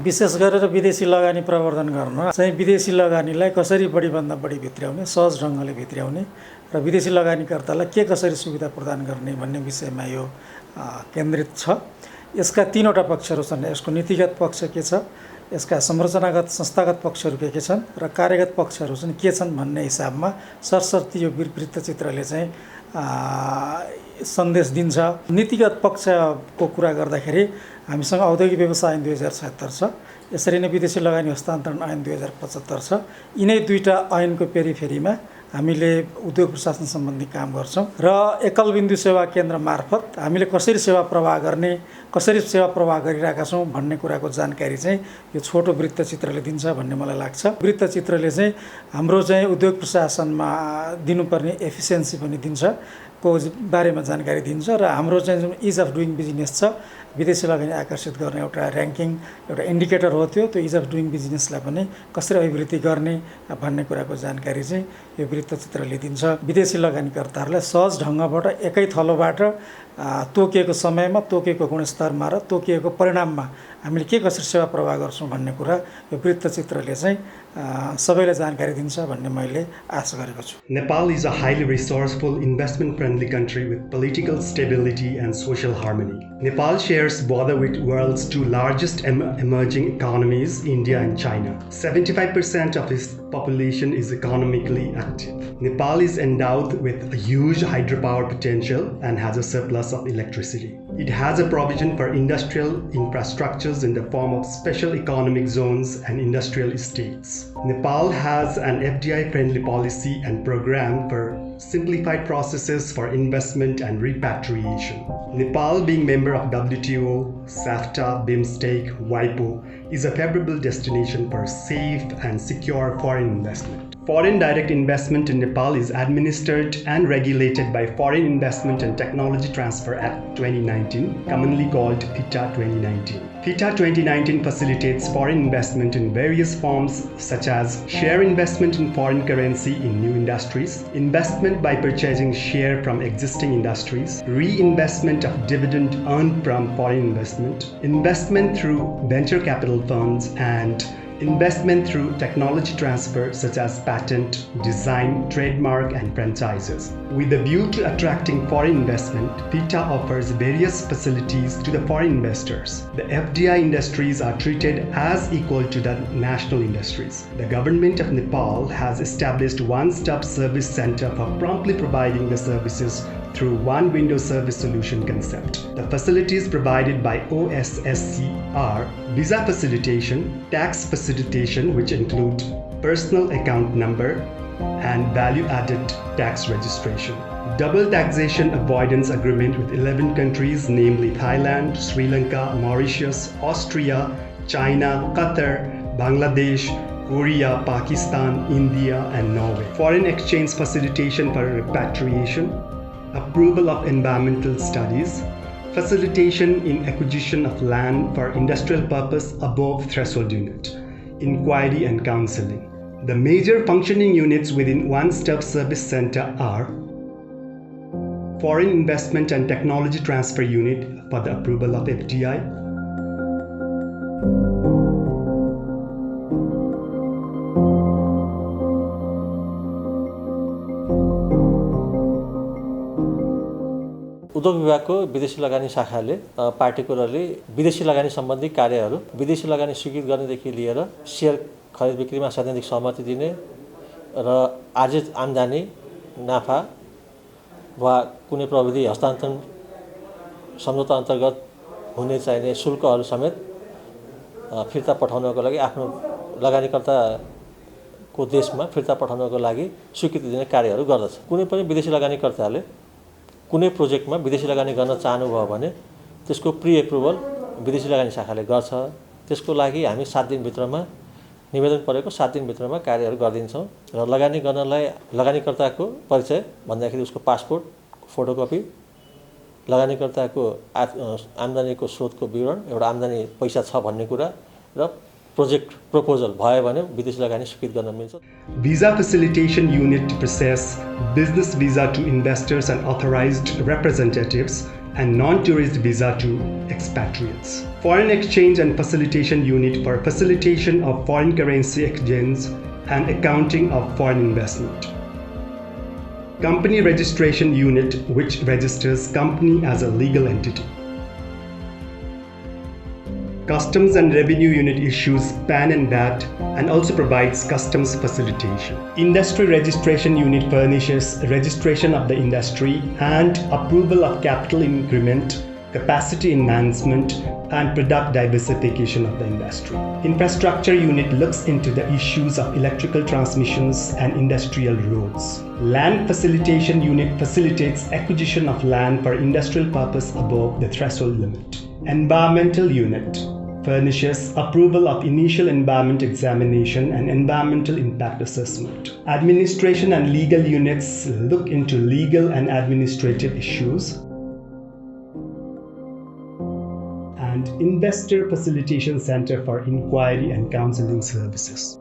विशेष गरेर विदेशी लगानी प्रवर्धन गर्न चाहिँ विदेशी लगानीलाई कसरी बढीभन्दा बढी भित्र्याउने, सहज ढङ्गले भित्र्याउने र विदेशी लगानीकर्तालाई के कसरी सुविधा प्रदान गर्ने भन्ने विषयमा यो केन्द्रित छ। यसका तीनवटा पक्षहरू छन्। यसको नीतिगत पक्ष के छ, यसका संरचनागत संस्थागत पक्षहरू के छन् र कार्यगत पक्षहरू चाहिँ के छन् भन्ने हिसाबमा सरसर्ती यो वृत्तचित्रले चाहिँ सन्देश दिन्छ। नीतिगत पक्षको कुरा गर्दाखेरि हामीसँग औद्योगिक व्यवसाय ऐन 2076 छ, यसरी नै विदेशी लगानी हस्तान्तरण ऐन 2075 छ। यिनै दुईटा ऐनको पेरिफेरीमा हामीले उद्योग प्रशासन सम्बन्धी काम गर्छौँ र एकल बिन्दु सेवा केन्द्र मार्फत हामीले कसरी सेवा प्रवाह गर्ने, कसरी सेवा प्रवाह गरिरहेका छौँ भन्ने कुराको जानकारी चाहिँ यो छोटो वृत्तचित्रले दिन्छ भन्ने मलाई लाग्छ। वृत्तचित्रले चाहिँ हाम्रो चाहिँ उद्योग प्रशासनमा दिनुपर्ने एफिसियन्सी पनि दिन्छ को बारेमा जानकारी दिन्छ र हाम्रो चाहिँ जुन इज अफ डुइङ बिजनेस छ, विदेशी लगानी आकर्षित गर्ने एउटा ऱ्याङ्किङ, एउटा इन्डिकेटर हो त्यो इज अफ डुइङ बिजनेसलाई पनि कसरी अभिवृद्धि गर्ने भन्ने कुराको जानकारी चाहिँ यो वृत्तचित्रले दिन्छ। विदेशी लगानीकर्ताहरूलाई सहज ढङ्गबाट एकै थलोबाट तोकिएको समयमा, तोकिएको गुणस्तरमा र तोकिएको परिणाममा हामीले के कसरी सेवा प्रवाह गर्छौँ भन्ने कुरा यो वृत्तचित्रले चाहिँ सबैलाई जानकारी दिन्छ भन्ने मैले आशा गरेको छु। Nepal is a highly resourceful, investment-friendly country with political stability and social harmony. Nepal shares border with world's two largest emerging economies, India and China. 75% of its population is economically active. Nepal is endowed with a huge hydropower potential and has a surplus of electricity. It has a provision for industrial infrastructures in the form of special economic zones and industrial estates. Nepal has an FDI-friendly policy and program for simplified processes for investment and repatriation. Nepal, being member of WTO, SAFTA, BIMSTEC, WIPO, is a favorable destination for safe and secure foreign investment. Foreign direct investment in Nepal is administered and regulated by Foreign Investment and Technology Transfer Act 2019, commonly called FITA 2019. FITA 2019 facilitates foreign investment in various forms such as share investment in foreign currency in new industries, investment by purchasing share from existing industries, reinvestment of dividend earned from foreign investment through venture capital funds, and investment through technology transfer such as patent, design, trademark, and franchises. With a view to attracting foreign investment, FITA offers various facilities to the foreign investors. The FDI industries are treated as equal to the national industries. The government of Nepal has established one-stop service center for promptly providing the services through one window service solution concept. The facilities provided by OSSC are visa facilitation, tax facilitation which include personal account number and value-added tax registration. Double taxation avoidance agreement with 11 countries, namely Thailand, Sri Lanka, Mauritius, Austria, China, Qatar, Bangladesh, Korea, Pakistan, India, and Norway. Foreign exchange facilitation for repatriation, approval of environmental studies, facilitation in acquisition of land for industrial purpose above threshold unit, inquiry and counseling. The major functioning units within One-Stop Service Center are Foreign Investment and Technology Transfer Unit for the approval of FDI, उद्योग विभागको विदेशी लगानी शाखाले particularly विदेशी लगानी सम्बन्धी कार्यहरू, विदेशी लगानी स्वीकृत गर्नेदेखि लिएर शेयर खरिद बिक्रीमा सैद्धान्तिक सहमति दिने र आर्जित आम्दानी, नाफा वा कुनै प्रविधि हस्तान्तरण सम्झौता अन्तर्गत हुने चाहिने शुल्कहरू समेत फिर्ता पठाउनको लागि आफ्नो लगानीकर्ताको देशमा फिर्ता पठाउनको लागि स्वीकृति दिने कार्यहरू गर्दछ। कुनै पनि विदेशी लगानीकर्ताले कुनै प्रोजेक्टमा विदेशी लगानी गर्न चाहनुभयो भने त्यसको प्री एप्रुभल विदेशी लगानी शाखाले गर्छ। त्यसको लागि हामी 7 दिनभित्रमा निवेदन परेको 7 दिनभित्रमा कार्यहरू गरिदिन्छौँ र लगानी गर्नलाई लगानीकर्ताको परिचय भन्दाखेरि उसको पासपोर्ट फोटोकपी, लगानीकर्ताको आम्दानीको स्रोतको विवरण, एउटा आम्दानी पैसा छ भन्ने कुरा र project proposal भयो भने विदेशी लगानी स्वीकृत गर्न मिल्छ। Visa facilitation unit to process business visa to investors and authorized representatives and non-tourist visa to expatriates. Foreign Exchange and Facilitation Unit for facilitation of foreign currency exchange and accounting of foreign investment. Company Registration Unit, which registers company as a legal entity. Customs and Revenue Unit issues PAN and VAT and also provides customs facilitation. Industry Registration Unit furnishes registration of the industry and approval of capital increment, capacity enhancement, and product diversification of the industry. Infrastructure Unit looks into the issues of electrical transmissions and industrial roads. Land Facilitation Unit facilitates acquisition of land for industrial purpose above the threshold limit. Environmental Unit furnishes approval of initial environment examination and environmental impact assessment. Administration and Legal Units look into legal and administrative issues. And Investor Facilitation Center for Inquiry and Counseling Services.